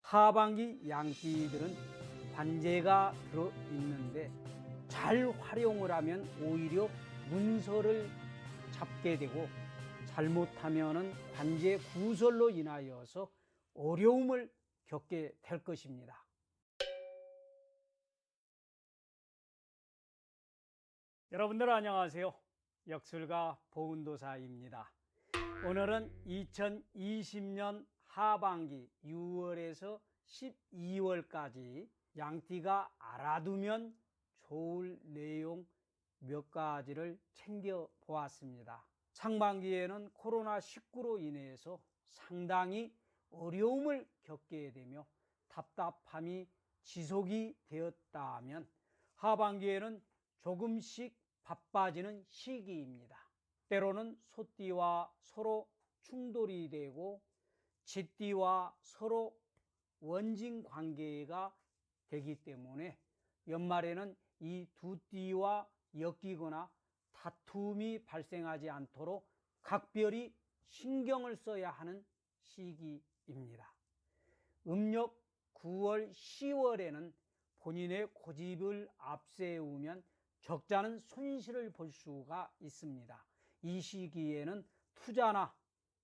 하반기 양띠들은 관제가 들어있는데 잘 활용을 하면 오히려 문서를 잡게 되고 잘못하면 관제 구설로 인하여서 어려움을 겪게 될 것입니다. 여러분들 안녕하세요. 역술가 보은도사입니다. 오늘은 2020년 하반기 6월에서 12월까지 양띠가 알아두면 좋을 내용 몇 가지를 챙겨 보았습니다. 상반기에는 코로나19로 인해서 상당히 어려움을 겪게 되며 답답함이 지속이 되었다면 하반기에는 조금씩 바빠지는 시기입니다. 때로는 소띠와 서로 충돌이 되고 쥐띠와 서로 원진 관계가 되기 때문에 연말에는 이 두 띠와 엮이거나 다툼이 발생하지 않도록 각별히 신경을 써야 하는 시기입니다. 음력 9월, 10월에는 본인의 고집을 앞세우면 적잖은 손실을 볼 수가 있습니다. 이 시기에는 투자나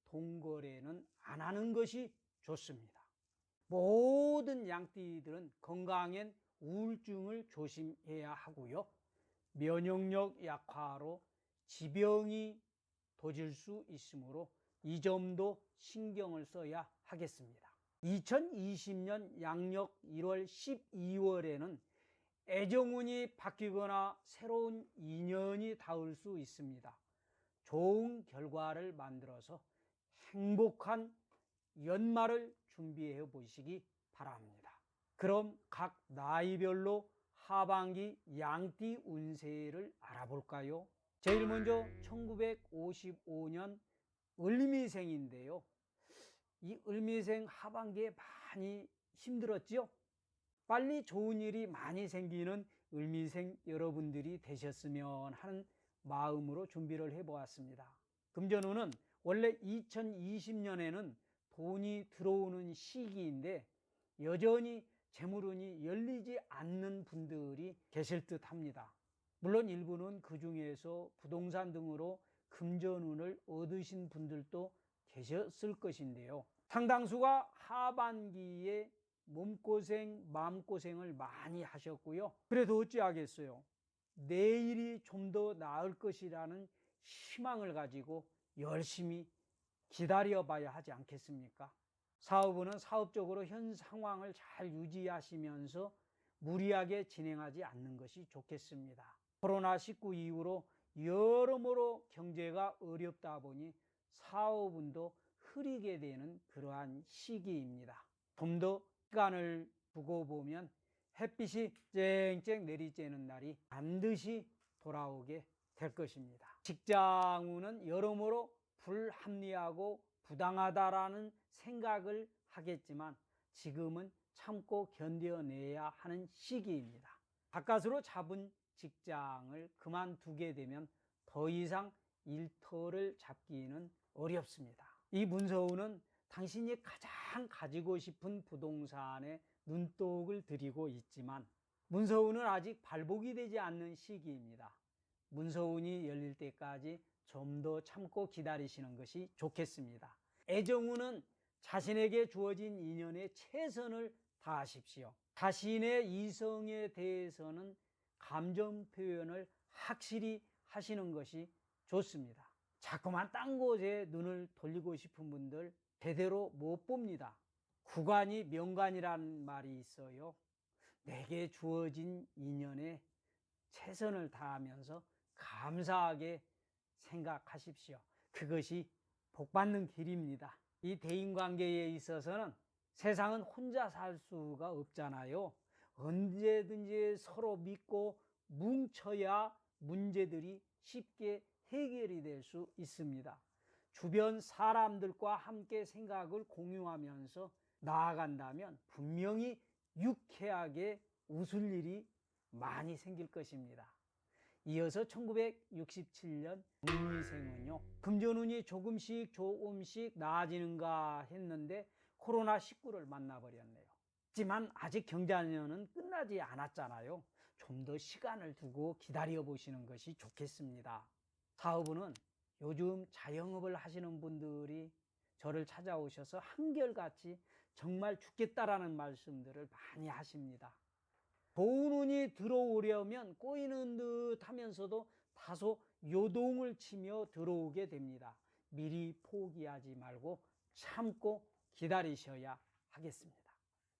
동거래는 안 하는 것이 좋습니다. 모든 양띠들은 건강엔 우울증을 조심해야 하고요. 면역력 약화로 지병이 도질 수 있으므로 이 점도 신경을 써야 하겠습니다. 2020년 양력 1월 12월에는 애정운이 바뀌거나 새로운 인연이 닿을 수 있습니다. 좋은 결과를 만들어서 행복한 연말을 준비해 보시기 바랍니다. 그럼 각 나이별로 하반기 양띠 운세를 알아볼까요? 제일 먼저 1955년 을미생인데요. 이 을미생 하반기에 많이 힘들었죠? 빨리 좋은 일이 많이 생기는 을미생 여러분들이 되셨으면 하는 마음으로 준비를 해보았습니다. 금전운은 원래 2020년에는 돈이 들어오는 시기인데 여전히 재물운이 열리지 않는 분들이 계실 듯 합니다. 물론 일부는 그 중에서 부동산 등으로 금전운을 얻으신 분들도 계셨을 것인데요. 상당수가 하반기에 몸고생, 마음고생을 많이 하셨고요. 그래도 어찌하겠어요. 내일이 좀 더 나을 것이라는 희망을 가지고 열심히 기다려봐야 하지 않겠습니까? 사업은 사업적으로 현 상황을 잘 유지하시면서 무리하게 진행하지 않는 것이 좋겠습니다. 코로나19 이후로 여러모로 경제가 어렵다 보니 사업운도 흐리게 되는 그러한 시기입니다. 좀 더 시간을 두고 보면 햇빛이 쨍쨍 내리쬐는 날이 반드시 돌아오게 될 것입니다. 직장운은 여러모로 불합리하고 부당하다라는 생각을 하겠지만 지금은 참고 견뎌내야 하는 시기입니다. 가까스로 잡은 직장을 그만두게 되면 더 이상 일터를 잡기는 어렵습니다. 이 문서운은 당신이 가장 가지고 싶은 부동산에 눈독을 들이고 있지만 문서운은 아직 발복이 되지 않는 시기입니다. 문서운이 열릴 때까지 좀 더 참고 기다리시는 것이 좋겠습니다. 애정운은 자신에게 주어진 인연에 최선을 다하십시오. 자신의 이성에 대해서는 감정 표현을 확실히 하시는 것이 좋습니다. 자꾸만 딴 곳에 눈을 돌리고 싶은 분들 제대로 못 봅니다. 구간이 명간이라는 말이 있어요. 내게 주어진 인연에 최선을 다하면서 감사하게 생각하십시오. 그것이 복받는 길입니다. 이 대인관계에 있어서는 세상은 혼자 살 수가 없잖아요. 언제든지 서로 믿고 뭉쳐야 문제들이 쉽게 해결이 될 수 있습니다. 주변 사람들과 함께 생각을 공유하면서 나아간다면 분명히 유쾌하게 웃을 일이 많이 생길 것입니다. 이어서 1967년 을미생은요, 금전운이 조금씩 나아지는가 했는데 코로나19를 만나버렸네요. 하지만 아직 경자년은 끝나지 않았잖아요. 좀 더 시간을 두고 기다려 보시는 것이 좋겠습니다. 사업운은 요즘 자영업을 하시는 분들이 저를 찾아오셔서 한결같이 정말 죽겠다라는 말씀들을 많이 하십니다. 좋은 운이 들어오려면 꼬이는 듯 하면서도 다소 요동을 치며 들어오게 됩니다. 미리 포기하지 말고 참고 기다리셔야 하겠습니다.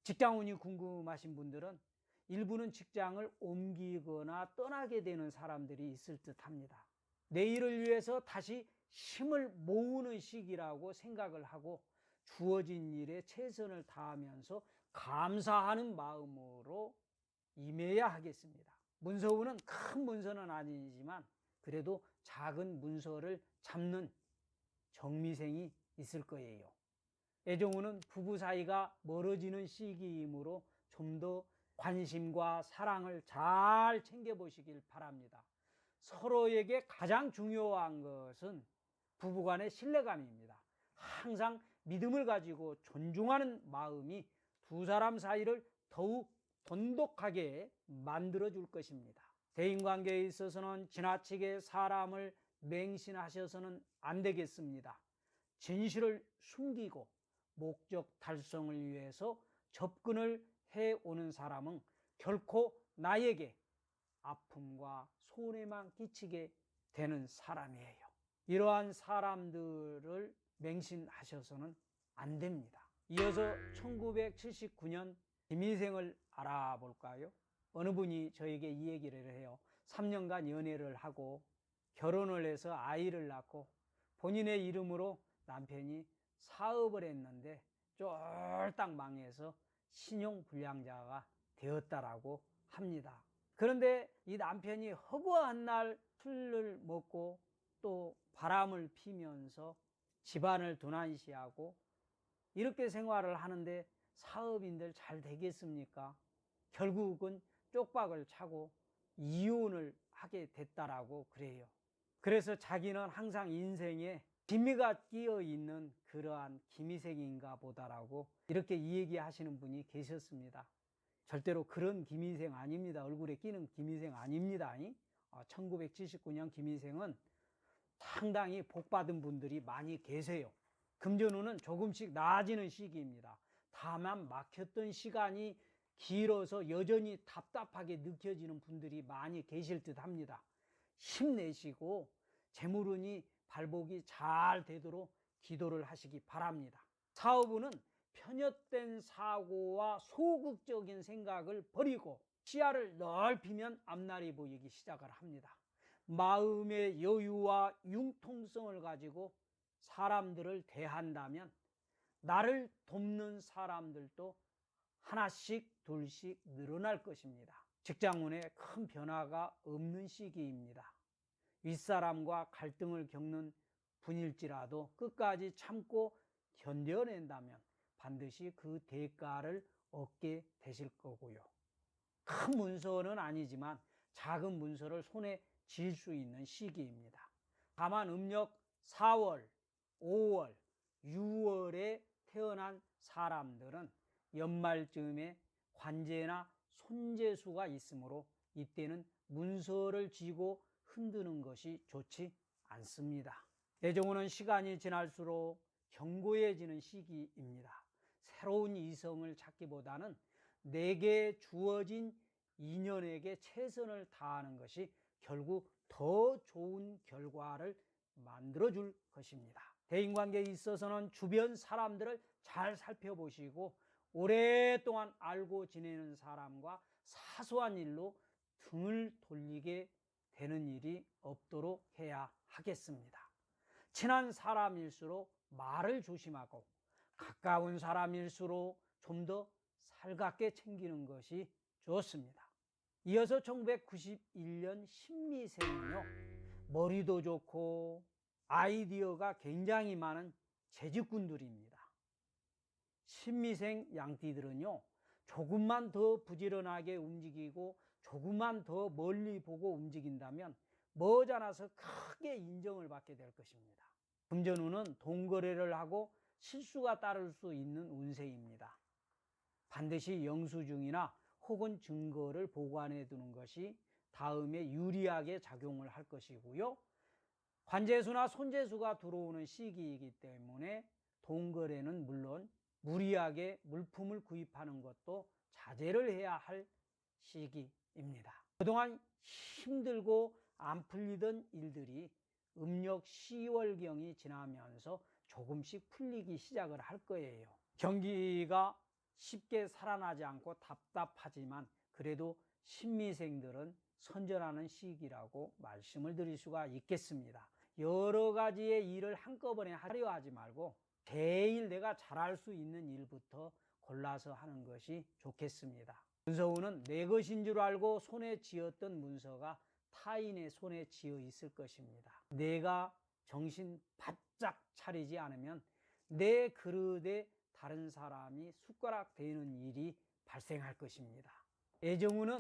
직장운이 궁금하신 분들은 일부는 직장을 옮기거나 떠나게 되는 사람들이 있을 듯 합니다. 내일을 위해서 다시 힘을 모으는 시기라고 생각을 하고 주어진 일에 최선을 다하면서 감사하는 마음으로 임해야 하겠습니다. 문서운은 큰 문서는 아니지만 그래도 작은 문서를 잡는 정미생이 있을 거예요. 애정운은 부부 사이가 멀어지는 시기이므로 좀 더 관심과 사랑을 잘 챙겨보시길 바랍니다. 서로에게 가장 중요한 것은 부부간의 신뢰감입니다. 항상 믿음을 가지고 존중하는 마음이 두 사람 사이를 더욱 돈독하게 만들어줄 것입니다. 대인관계에 있어서는 지나치게 사람을 맹신하셔서는 안 되겠습니다. 진실을 숨기고 목적 달성을 위해서 접근을 해오는 사람은 결코 나에게 아픔과 손해만 끼치게 되는 사람이에요. 이러한 사람들을 맹신하셔서는 안 됩니다. 이어서 1979년 김희생을 알아볼까요? 어느 분이 저에게 이 얘기를 해요. 3년간 연애를 하고 결혼을 해서 아이를 낳고 본인의 이름으로 남편이 사업을 했는데 쫄딱 망해서 신용불량자가 되었다라고 합니다. 그런데 이 남편이 허구한 날 술을 먹고 또 바람을 피면서 집안을 도난시하고 이렇게 생활을 하는데 사업인들 잘 되겠습니까? 결국은 쪽박을 차고 이혼을 하게 됐다라고 그래요. 그래서 자기는 항상 인생에 기미가 끼어 있는 그러한 기미생인가 보다라고 이렇게 얘기하시는 분이 계셨습니다. 절대로 그런 기미생 아닙니다. 얼굴에 끼는 기미생 아닙니다. 1979년 기미생은 상당히 복받은 분들이 많이 계세요. 금전운은 조금씩 나아지는 시기입니다. 다만 막혔던 시간이 길어서 여전히 답답하게 느껴지는 분들이 많이 계실 듯 합니다. 힘내시고 재물운이 발복이 잘 되도록 기도를 하시기 바랍니다. 사업운은 편협된 사고와 소극적인 생각을 버리고 시야를 넓히면 앞날이 보이기 시작을 합니다. 마음의 여유와 융통성을 가지고 사람들을 대한다면 나를 돕는 사람들도 하나씩 둘씩 늘어날 것입니다. 직장운에 큰 변화가 없는 시기입니다. 윗사람과 갈등을 겪는 분일지라도 끝까지 참고 견뎌낸다면 반드시 그 대가를 얻게 되실 거고요. 큰 문서는 아니지만 작은 문서를 손에 쥘 수 있는 시기입니다. 다만 음력 4월, 5월, 6월에 태어난 사람들은 연말쯤에 관제나 손재수가 있으므로 이때는 문서를 쥐고 흔드는 것이 좋지 않습니다. 애정운은 시간이 지날수록 견고해지는 시기입니다. 새로운 이성을 찾기보다는 내게 주어진 인연에게 최선을 다하는 것이 결국 더 좋은 결과를 만들어줄 것입니다. 대인관계에 있어서는 주변 사람들을 잘 살펴보시고 오랫동안 알고 지내는 사람과 사소한 일로 등을 돌리게 되는 일이 없도록 해야 하겠습니다. 친한 사람일수록 말을 조심하고 가까운 사람일수록 좀 더 살갑게 챙기는 것이 좋습니다. 이어서 1991년 신미생은요, 머리도 좋고 아이디어가 굉장히 많은 재직군들입니다. 신미생 양띠들은요, 조금만 더 부지런하게 움직이고 조금만 더 멀리 보고 움직인다면 머지않아서 크게 인정을 받게 될 것입니다. 금전운은 돈거래를 하고 실수가 따를 수 있는 운세입니다. 반드시 영수증이나 혹은 증거를 보관해 두는 것이 다음에 유리하게 작용을 할 것이고요. 관재수나 손재수가 들어오는 시기이기 때문에 돈거래는 물론 무리하게 물품을 구입하는 것도 자제를 해야 할 시기입니다. 그동안 힘들고 안 풀리던 일들이 음력 10월경이 지나면서 조금씩 풀리기 시작을 할 거예요. 경기가 쉽게 살아나지 않고 답답하지만 그래도 신미생들은 선전하는 시기라고 말씀을 드릴 수가 있겠습니다. 여러 가지의 일을 한꺼번에 하려 하지 말고 제일 내가 잘할 수 있는 일부터 골라서 하는 것이 좋겠습니다. 문서운은 내 것인 줄 알고 손에 쥐었던 문서가 타인의 손에 쥐어 있을 것입니다. 내가 정신 바짝 차리지 않으면 내 그릇에 다른 사람이 숟가락 대는 일이 발생할 것입니다. 애정운은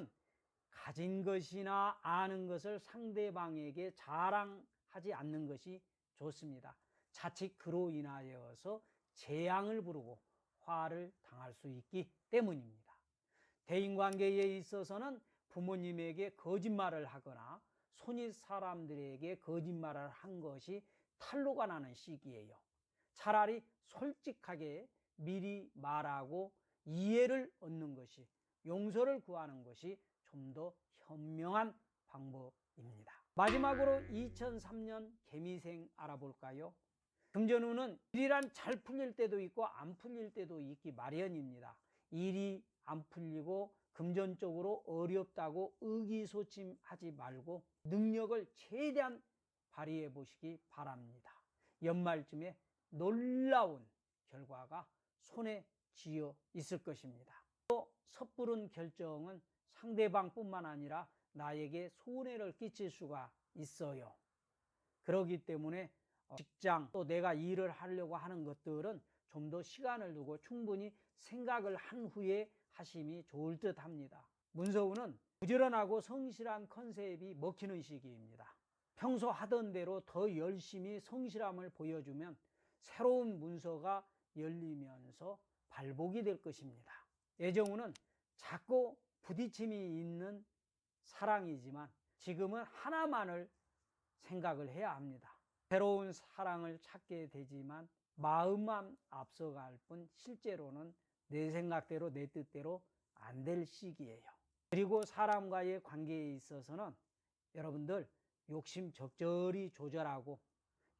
가진 것이나 아는 것을 상대방에게 자랑하지 않는 것이 좋습니다. 자칫 그로 인하여서 재앙을 부르고 화를 당할 수 있기 때문입니다. 대인관계에 있어서는 부모님에게 거짓말을 하거나 손윗 사람들에게 거짓말을 한 것이 탈로가 나는 시기예요. 차라리 솔직하게 미리 말하고 이해를 얻는 것이, 용서를 구하는 것이 좀 더 현명한 방법입니다. 마지막으로 2003년 개미생 알아볼까요? 금전운은 일이란 잘 풀릴 때도 있고 안 풀릴 때도 있기 마련입니다. 일이 안 풀리고 금전적으로 어렵다고 의기소침하지 말고 능력을 최대한 발휘해 보시기 바랍니다. 연말쯤에 놀라운 결과가 손에 쥐어 있을 것입니다. 또 섣부른 결정은 상대방뿐만 아니라 나에게 손해를 끼칠 수가 있어요. 그렇기 때문에 직장 또 내가 일을 하려고 하는 것들은 좀 더 시간을 두고 충분히 생각을 한 후에 하심이 좋을 듯 합니다. 문서운은 부지런하고 성실한 컨셉이 먹히는 시기입니다. 평소 하던 대로 더 열심히 성실함을 보여주면 새로운 문서가 열리면서 발복이 될 것입니다. 애정운은 자꾸 부딪힘이 있는 사랑이지만 지금은 하나만을 생각을 해야 합니다. 새로운 사랑을 찾게 되지만 마음만 앞서갈 뿐 실제로는 내 생각대로 내 뜻대로 안 될 시기예요. 그리고 사람과의 관계에 있어서는 여러분들 욕심 적절히 조절하고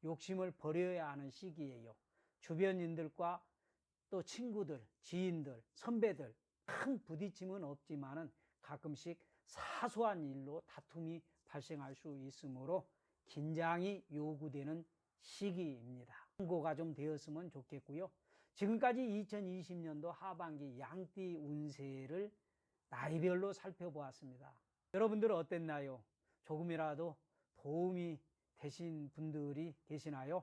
욕심을 버려야 하는 시기예요. 주변인들과 또 친구들, 지인들, 선배들 큰 부딪힘은 없지만은 가끔씩 사소한 일로 다툼이 발생할 수 있으므로 긴장이 요구되는 시기입니다. 참고가 좀 되었으면 좋겠고요. 지금까지 2020년도 하반기 양띠 운세를 나이별로 살펴보았습니다. 여러분들은 어땠나요? 조금이라도 도움이 되신 분들이 계시나요?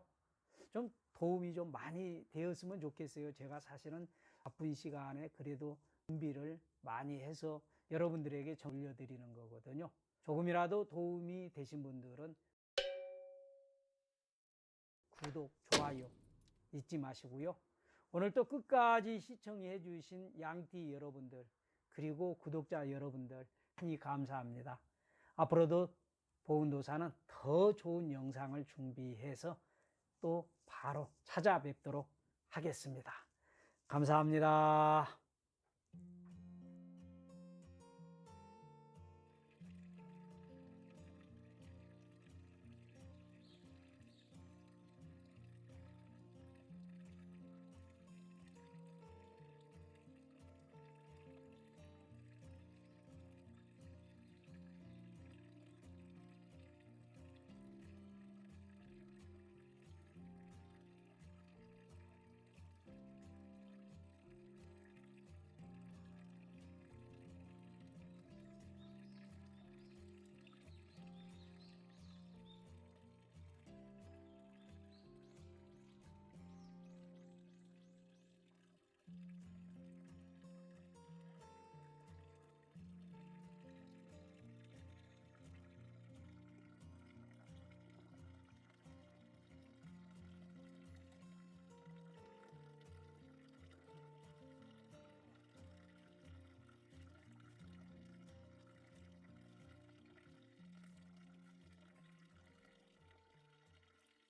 좀 도움이 좀 많이 되었으면 좋겠어요. 제가 사실은 바쁜 시간에 그래도 준비를 많이 해서 여러분들에게 전려드리는 거거든요. 조금이라도 도움이 되신 분들은 구독, 좋아요 잊지 마시고요. 오늘 또 끝까지 시청해 주신 양띠 여러분들 그리고 구독자 여러분들 많이 감사합니다. 앞으로도 보은도사는 더 좋은 영상을 준비해서 또 바로 찾아뵙도록 하겠습니다. 감사합니다.